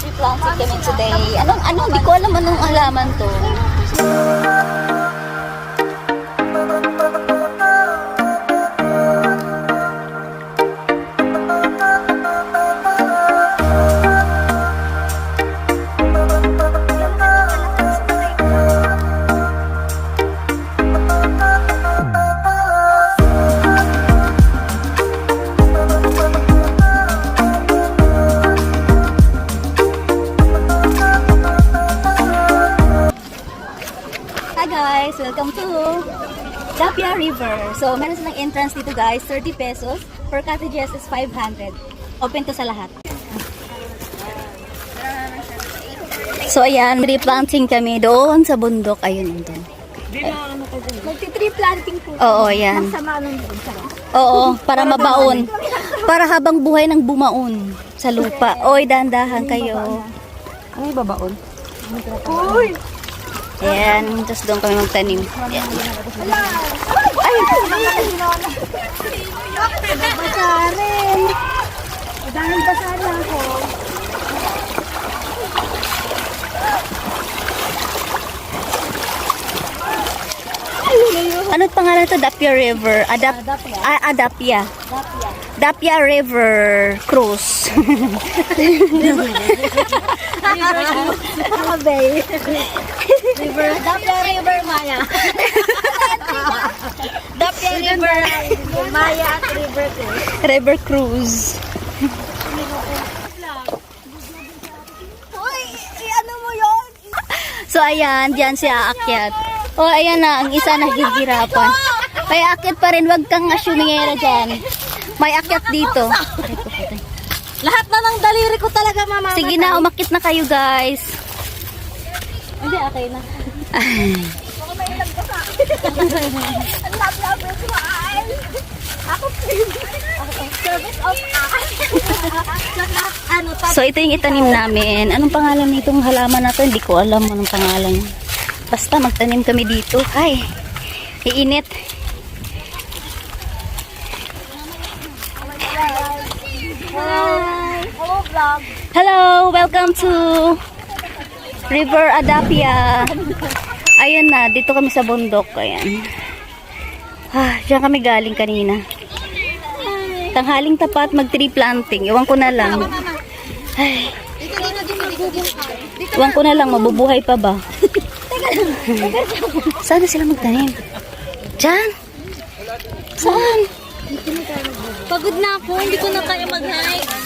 Tree planting kami today. Hindi ko alam anong alaman to. Guys, welcome to Dapia River. So, meron silang entrance dito guys, 30 pesos. Per cottages is 500. Open to sa lahat. So, ayan, tree planting kami doon sa bundok. Ayun, doon. Magti-tree planting po. Oo, ayan. Oo, para mabaon. Para habang buhay nang bumaon sa lupa. Oy, dandahan kayo. Ano yung babaon? Uy! Ayan, tapos doon kami magtanim. Ayan. Ay! Basarin! Dahil basarin ako. Ano't pangalan to? Dapia River. Dapia. Dapia River Cruise. Dapia River Maya. Dapia River Maya at River Cruise. River Cruise. Uy, ano mo yun? So ayan, diyan siya aakyat. Oh, ayan na, ang isa nahihirapan. May akyat pa rin, wag kang asyumingera dyan. May akyat dito. Lahat na ng daliri ko talaga, mama. Sige na, umakit na kayo guys. Hindi, okay na. Service of So ito yung itanim namin. Anong pangalan nitong halaman na to? Hindi ko alam anong pangalan. Basta magtanim kami dito. Ay, iinit. Hi! Hello, vlog. Hello, welcome to River Adapia. Ayun na, dito kami sa bundok. Ayan. Diyan kami galing kanina. Tanghaling tapat, mag-tree planting. Iwan ko na lang. Ay. Iwan ko na lang, mabubuhay pa ba? Saan na sila magtanim? Diyan? Saan? Pagod na ako, hindi ko na kaya mag-hike.